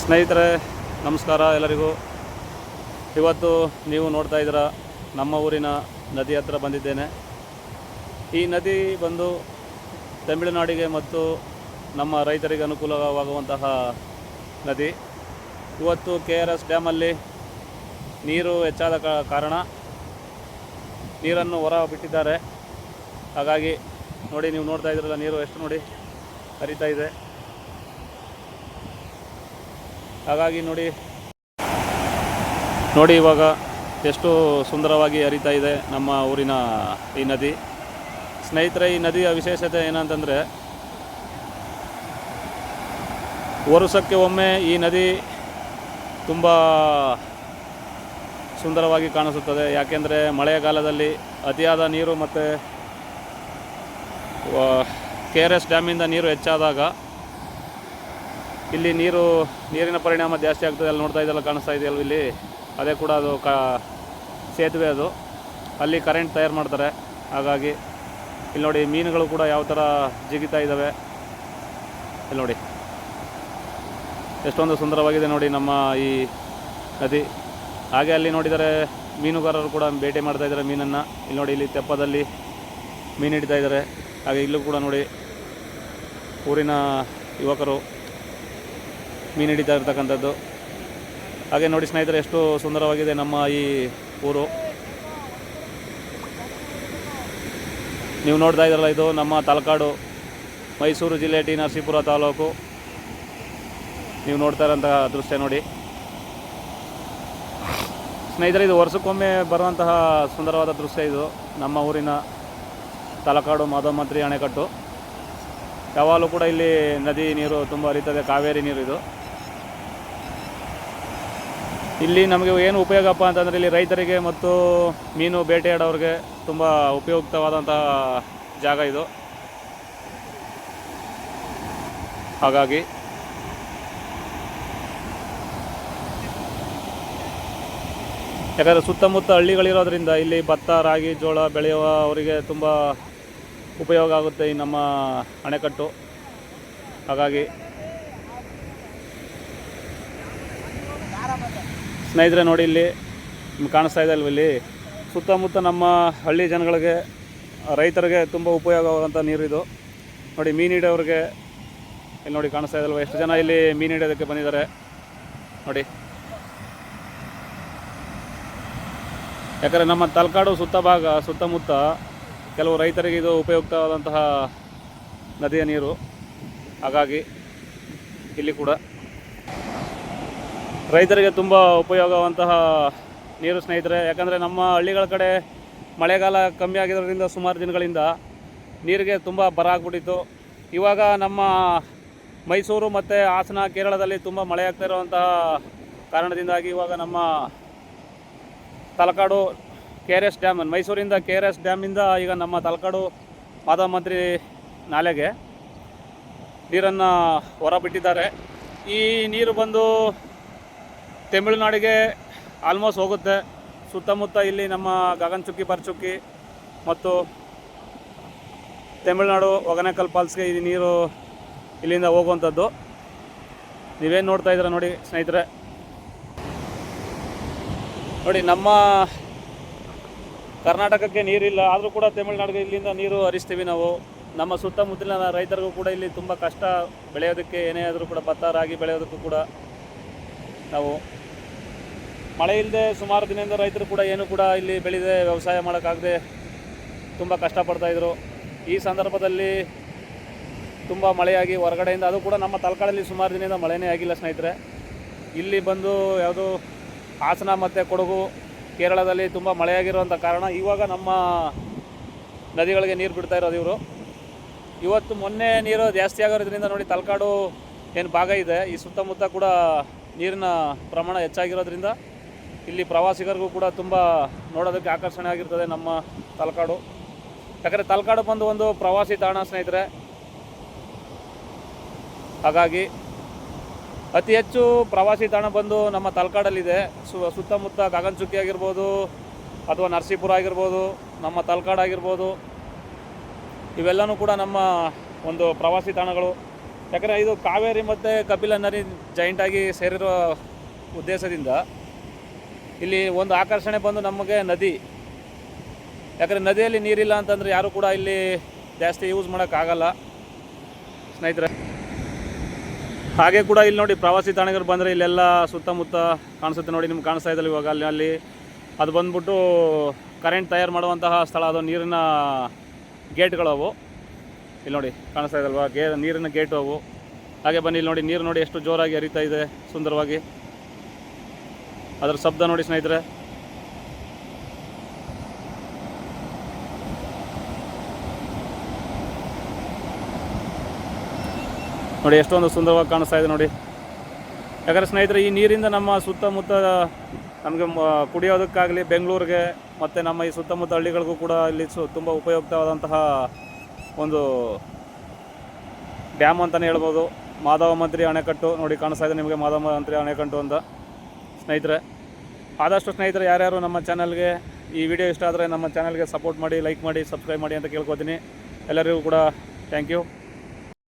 ಸ್ನೇಹಿತರೆ ನಮಸ್ಕಾರ ಎಲ್ಲರಿಗೂ. ಇವತ್ತು ನೀವು ನೋಡ್ತಾ ಇದ್ದೀರಾ ನಮ್ಮ ಊರಿನ ನದಿ ಹತ್ರ ಬಂದಿದ್ದೇನೆ. ಈ ನದಿ ಬಂದು ತಮಿಳುನಾಡಿಗೆ ಮತ್ತು ನಮ್ಮ ರೈತರಿಗೆ ಅನುಕೂಲವಾಗುವಂತಹ ನದಿ. ಇವತ್ತು KRS ಡ್ಯಾಮಲ್ಲಿ ನೀರು ಹೆಚ್ಚಾದ ಕಾರಣ ನೀರನ್ನು ಹೊರ ಬಿಟ್ಟಿದ್ದಾರೆ. ಹಾಗಾಗಿ ನೋಡಿ, ನೀವು ನೋಡ್ತಾ ಇದ್ದೀರಲ್ಲ, ನೀರು ಎಷ್ಟು ನೋಡಿ ಹರಿತಾ ಇದೆ. ಹಾಗಾಗಿ ನೋಡಿ ಇವಾಗ ಎಷ್ಟು ಸುಂದರವಾಗಿ ಹರಿತಾ ಇದೆ ನಮ್ಮ ಊರಿನ ಈ ನದಿ. ಸ್ನೇಹಿತರೆ, ಈ ನದಿಯ ವಿಶೇಷತೆ ಏನಂತಂದರೆ, ವರ್ಷಕ್ಕೆ ಒಮ್ಮೆ ಈ ನದಿ ತುಂಬ ಸುಂದರವಾಗಿ ಕಾಣಿಸುತ್ತದೆ. ಯಾಕೆಂದರೆ ಮಳೆಗಾಲದಲ್ಲಿ ಅತಿಯಾದ ನೀರು ಮತ್ತು KRS ಡ್ಯಾಮಿಂದ ನೀರು ಹೆಚ್ಚಾದಾಗ ಇಲ್ಲಿ ನೀರಿನ ಪರಿಣಾಮ ಜಾಸ್ತಿ ಆಗ್ತದೆ. ಅಲ್ಲಿ ನೋಡ್ತಾ ಇದ್ದೆಲ್ಲ, ಕಾಣಿಸ್ತಾ ಇದೆಯಲ್ಲ ಇಲ್ಲಿ, ಅದೇ ಕೂಡ ಅದು ಸೇತುವೆ. ಅದು ಅಲ್ಲಿ ಕರೆಂಟ್ ತಯಾರು ಮಾಡ್ತಾರೆ. ಹಾಗಾಗಿ ಇಲ್ಲಿ ನೋಡಿ, ಮೀನುಗಳು ಕೂಡ ಯಾವ ಥರ ಜಿಗಿತಾ ಇದ್ದಾವೆ. ಇಲ್ಲಿ ನೋಡಿ ಎಷ್ಟೊಂದು ಸುಂದರವಾಗಿದೆ ನೋಡಿ ನಮ್ಮ ಈ ನದಿ. ಹಾಗೆ ಅಲ್ಲಿ ನೋಡಿದರೆ ಮೀನುಗಾರರು ಕೂಡ ಬೇಟೆ ಮಾಡ್ತಾ ಇದ್ದಾರೆ ಮೀನನ್ನು. ಇಲ್ಲಿ ನೋಡಿ, ಇಲ್ಲಿ ತೆಪ್ಪದಲ್ಲಿ ಮೀನು ಹಿಡಿತಾ ಇದ್ದಾರೆ. ಹಾಗೆ ಇಲ್ಲೂ ಕೂಡ ನೋಡಿ ಊರಿನ ಯುವಕರು ಮೀನು ಹಿಡಿತಾ ಇರ್ತಕ್ಕಂಥದ್ದು. ಹಾಗೆ ನೋಡಿ ಸ್ನೇಹಿತರೆ, ಎಷ್ಟು ಸುಂದರವಾಗಿದೆ ನಮ್ಮ ಈ ಊರು. ನೀವು ನೋಡ್ತಾ ಇದ್ದೀರಲ್ಲ, ಇದು ನಮ್ಮ ತಲಕಾಡು, ಮೈಸೂರು ಜಿಲ್ಲೆ, ಟಿ ನರಸೀಪುರ ತಾಲೂಕು. ನೀವು ನೋಡ್ತಾ ಇರೋಂತಹ ದೃಶ್ಯ ನೋಡಿ ಸ್ನೇಹಿತರೆ, ಇದು ವರ್ಷಕ್ಕೊಮ್ಮೆ ಬರುವಂತಹ ಸುಂದರವಾದ ದೃಶ್ಯ. ಇದು ನಮ್ಮ ಊರಿನ ತಲಕಾಡು ಮಾಧವಮಂತ್ರಿ ಅಣೆಕಟ್ಟು. ಯಾವಾಗಲೂ ಕೂಡ ಇಲ್ಲಿ ನದಿ ನೀರು ತುಂಬ ಹರಿತದೆ, ಕಾವೇರಿ ನೀರು ಇದು. ಇಲ್ಲಿ ನಮಗೆ ಏನು ಉಪಯೋಗಪ್ಪ ಅಂತಂದರೆ, ಇಲ್ಲಿ ರೈತರಿಗೆ ಮತ್ತು ಮೀನು ಬೇಟೆಯಾಡೋರಿಗೆ ತುಂಬ ಉಪಯುಕ್ತವಾದಂತಹ ಜಾಗ ಇದು. ಹಾಗಾಗಿ ಯಾಕಂದರೆ ಸುತ್ತಮುತ್ತ ಹಳ್ಳಿಗಳಿರೋದ್ರಿಂದ ಇಲ್ಲಿ ಭತ್ತ, ರಾಗಿ, ಜೋಳ ಬೆಳೆಯುವ ಅವರಿಗೆ ತುಂಬ ಉಪಯೋಗ ಆಗುತ್ತೆ ಈ ನಮ್ಮ ಅಣೆಕಟ್ಟು. ಹಾಗಾಗಿ ಸ್ನೇಹಿತರೆ ನೋಡಿ, ಇಲ್ಲಿ ನಿಮ್ಗೆ ಕಾಣಿಸ್ತಾ ಇದೆ ಅಲ್ವ, ಇಲ್ಲಿ ಸುತ್ತಮುತ್ತ ನಮ್ಮ ಹಳ್ಳಿ ಜನಗಳಿಗೆ, ರೈತರಿಗೆ ತುಂಬ ಉಪಯೋಗವಾದಂಥ ನೀರು ಇದು. ನೋಡಿ, ಮೀನು ಹಿಡಿಯೋರಿಗೆ ಇಲ್ಲಿ ನೋಡಿ ಕಾಣಿಸ್ತಾ ಇದಲ್ವ, ಎಷ್ಟು ಜನ ಇಲ್ಲಿ ಮೀನು ಹಿಡಿಯೋದಕ್ಕೆ ಬಂದಿದ್ದಾರೆ ನೋಡಿ. ಯಾಕಂದರೆ ನಮ್ಮ ತಲಕಾಡು ಸುತ್ತಮುತ್ತ ಕೆಲವು ರೈತರಿಗೆ ಇದು ಉಪಯುಕ್ತವಾದಂತಹ ನದಿಯ ನೀರು. ಹಾಗಾಗಿ ಇಲ್ಲಿ ಕೂಡ ರೈತರಿಗೆ ತುಂಬ ಉಪಯೋಗವಂತಹ ನೀರು ಸ್ನೇಹಿತರೆ. ಯಾಕಂದರೆ ನಮ್ಮ ಹಳ್ಳಿಗಳ ಕಡೆ ಮಳೆಗಾಲ ಕಮ್ಮಿ ಆಗಿರೋದ್ರಿಂದ ಸುಮಾರು ದಿನಗಳಿಂದ ನೀರಿಗೆ ತುಂಬ ಬರ ಆಗ್ಬಿಟ್ಟಿತ್ತು. ಇವಾಗ ನಮ್ಮ ಮೈಸೂರು ಮತ್ತು ಹಾಸನ, ಕೇರಳದಲ್ಲಿ ತುಂಬ ಮಳೆ ಆಗ್ತಾ ಇರುವಂತಹ ಕಾರಣದಿಂದಾಗಿ ಇವಾಗ ನಮ್ಮ ತಲಕಾಡು KRS ಡ್ಯಾಮ್, ಮೈಸೂರಿಂದ KRS ಡ್ಯಾಮಿಂದ ಈಗ ನಮ್ಮ ತಲಕಾಡು ಮಾಧವಮಂತ್ರಿ ನಾಲೆಗೆ ನೀರನ್ನು ಹೊರಬಿಟ್ಟಿದ್ದಾರೆ. ಈ ನೀರು ಬಂದು ತಮಿಳುನಾಡಿಗೆ ಆಲ್ಮೋಸ್ಟ್ ಹೋಗುತ್ತೆ. ಸುತ್ತಮುತ್ತ ಇಲ್ಲಿ ನಮ್ಮ ಗಗನಚುಕ್ಕಿ, ಪರ್ಚುಕ್ಕಿ ಮತ್ತು ತಮಿಳುನಾಡು ಹೊಗೇನಕಲ್ ಫಾಲ್ಸ್ಗೆ ಈ ನೀರು ಇಲ್ಲಿಂದ ಹೋಗುವಂಥದ್ದು. ನೀವೇನು ನೋಡ್ತಾ ಇದ್ದೀರ ನೋಡಿ ಸ್ನೇಹಿತರೆ. ನೋಡಿ, ನಮ್ಮ ಕರ್ನಾಟಕಕ್ಕೆ ನೀರಿಲ್ಲ, ಆದರೂ ಕೂಡ ತಮಿಳುನಾಡಿಗೆ ಇಲ್ಲಿಂದ ನೀರು ಹರಿಸ್ತೀವಿ ನಾವು. ನಮ್ಮ ಸುತ್ತಮುತ್ತಲಿನ ರೈತರಿಗೂ ಕೂಡ ಇಲ್ಲಿ ತುಂಬ ಕಷ್ಟ ಬೆಳೆಯೋದಕ್ಕೆ, ಏನೇ ಆದರೂ ಕೂಡ ಭತ್ತ, ರಾಗಿ ಬೆಳೆಯೋದಕ್ಕೂ ಕೂಡ ನಾವು ಮಳೆ ಇಲ್ಲದೆ ಸುಮಾರು ದಿನದಿಂದ ರೈತರು ಕೂಡ ಏನು ಕೂಡ ಇಲ್ಲಿ ಬೆಳೆದೇ ವ್ಯವಸಾಯ ಮಾಡೋಕ್ಕಾಗದೆ ತುಂಬ ಕಷ್ಟಪಡ್ತಾಯಿದ್ರು. ಈ ಸಂದರ್ಭದಲ್ಲಿ ತುಂಬ ಮಳೆಯಾಗಿ ಹೊರಗಡೆಯಿಂದ, ಅದು ಕೂಡ ನಮ್ಮ ತಲಕಾಡಲ್ಲಿ ಸುಮಾರು ದಿನದಿಂದ ಮಳೆನೇ ಆಗಿಲ್ಲ ಸ್ನೇಹಿತರೆ. ಇಲ್ಲಿ ಬಂದು ಯಾವುದು ಹಾಸನ ಮತ್ತು ಕೊಡಗು, ಕೇರಳದಲ್ಲಿ ತುಂಬ ಮಳೆಯಾಗಿರುವಂಥ ಕಾರಣ ಇವಾಗ ನಮ್ಮ ನದಿಗಳಿಗೆ ನೀರು ಬಿಡ್ತಾ ಇರೋದು ಇವರು. ಇವತ್ತು ಮೊನ್ನೆ ನೀರು ಜಾಸ್ತಿ ಆಗಿರೋದ್ರಿಂದ ನೋಡಿ, ತಲಕಾಡು ಏನು ಭಾಗ ಇದೆ, ಈ ಸುತ್ತಮುತ್ತ ಕೂಡ ನೀರಿನ ಪ್ರಮಾಣ ಹೆಚ್ಚಾಗಿರೋದ್ರಿಂದ ಇಲ್ಲಿ ಪ್ರವಾಸಿಗರಿಗೂ ಕೂಡ ತುಂಬ ನೋಡೋದಕ್ಕೆ ಆಕರ್ಷಣೆ ಆಗಿರ್ತದೆ ನಮ್ಮ ತಲಕಾಡು. ಯಾಕಂದರೆ ತಲಕಾಡು ಬಂದು ಒಂದು ಪ್ರವಾಸಿ ತಾಣ ಸ್ನೇಹಿತರೆ. ಹಾಗಾಗಿ ಅತಿ ಹೆಚ್ಚು ಪ್ರವಾಸಿ ತಾಣ ಬಂದು ನಮ್ಮ ತಲಕಾಡಲ್ಲಿದೆ. ಸುತ್ತಮುತ್ತ ಗಗನಚುಕ್ಕಿ ಆಗಿರ್ಬೋದು, ಅಥವಾ ನರಸೀಪುರ ಆಗಿರ್ಬೋದು, ನಮ್ಮ ತಲಕಾಡು ಆಗಿರ್ಬೋದು, ಇವೆಲ್ಲವೂ ಕೂಡ ನಮ್ಮ ಒಂದು ಪ್ರವಾಸಿ ತಾಣಗಳು. ಯಾಕಂದರೆ ಇದು ಕಾವೇರಿ ಮತ್ತು ಕಪಿಲ ನದಿ ಜಾಯಿಂಟಾಗಿ ಸೇರಿರೋ ಉದ್ದೇಶದಿಂದ ಇಲ್ಲಿ ಒಂದು ಆಕರ್ಷಣೆ ಬಂದು ನಮಗೆ ನದಿ. ಯಾಕಂದರೆ ನದಿಯಲ್ಲಿ ನೀರಿಲ್ಲ ಅಂತಂದರೆ ಯಾರೂ ಕೂಡ ಇಲ್ಲಿ ಜಾಸ್ತಿ ಯೂಸ್ ಮಾಡೋಕ್ಕಾಗಲ್ಲ ಸ್ನೇಹಿತರೆ. ಹಾಗೆ ಕೂಡ ಇಲ್ಲಿ ನೋಡಿ ಪ್ರವಾಸಿ ತಾಣಗಳು ಬಂದರೆ ಇಲ್ಲೆಲ್ಲ ಸುತ್ತಮುತ್ತ ಕಾಣಿಸುತ್ತೆ ನೋಡಿ, ನಿಮ್ಗೆ ಕಾಣಿಸ್ತಾ ಇದ್ದಲ್ಲ ಇವಾಗ ಅಲ್ಲಿ ಅದು ಬಂದ್ಬಿಟ್ಟು ಕರೆಂಟ್ ತಯಾರು ಮಾಡುವಂತಹ ಸ್ಥಳ. ಅದು ನೀರಿನ ಗೇಟ್ಗಳು ಅವು ಇಲ್ಲಿ ನೋಡಿ ಕಾಣಿಸ್ತಾ ಇದಲ್ವಾ, ನೀರಿನ ಗೇಟು ಅವು. ಹಾಗೆ ಬನ್ನಿ ಇಲ್ಲಿ ನೋಡಿ, ನೀರು ನೋಡಿ ಎಷ್ಟು ಜೋರಾಗಿ ಹರಿತಾ ಇದೆ ಸುಂದರವಾಗಿ. ಅದರ ಶಬ್ದ ನೋಡಿ ಸ್ನೇಹಿತರೆ. ನೋಡಿ ಎಷ್ಟೊಂದು ಸುಂದರವಾಗಿ ಕಾಣಿಸ್ತಾ ಇದೆ ನೋಡಿ. ಯಾಕಂದರೆ ಸ್ನೇಹಿತರೆ ಈ ನೀರಿಂದ ನಮ್ಮ ಸುತ್ತಮುತ್ತ ನಮಗೆ ಕುಡಿಯೋದಕ್ಕಾಗಲಿ ಬೆಂಗಳೂರಿಗೆ ಮತ್ತು ನಮ್ಮ ಈ ಸುತ್ತಮುತ್ತ ಹಳ್ಳಿಗಳಿಗೂ ಕೂಡ ಇಲ್ಲಿ ತುಂಬ ಉಪಯುಕ್ತವಾದಂತಹ ಒಂದು ಡ್ಯಾಮ್ ಅಂತಲೇ ಹೇಳ್ಬೋದು. ಮಾಧವ ಮಂತ್ರಿ ಅಣೆಕಟ್ಟು ನೋಡಿ ಕಾಣಿಸ್ತಾ ಇದೆ ನಿಮಗೆ, ಮಾಧವ ಮಂತ್ರಿ ಅಣೆಕಟ್ಟು ಅಂತ ಸ್ನೇಹಿತರೆ. ಆದಷ್ಟು ಸ್ನೇಹಿತರೆ ಯಾರ್ಯಾರು ನಮ್ಮ ಚಾನಲ್ಗೆ ಈ ವಿಡಿಯೋ ಇಷ್ಟ ಆದರೆ ನಮ್ಮ ಚಾನಲ್ಗೆ ಸಪೋರ್ಟ್ ಮಾಡಿ, ಲೈಕ್ ಮಾಡಿ, ಸಬ್ಸ್ಕ್ರೈಬ್ ಮಾಡಿ ಅಂತ ಕೇಳ್ಕೊತೀನಿ. ಎಲ್ಲರಿಗೂ ಕೂಡ ಥ್ಯಾಂಕ್ ಯು.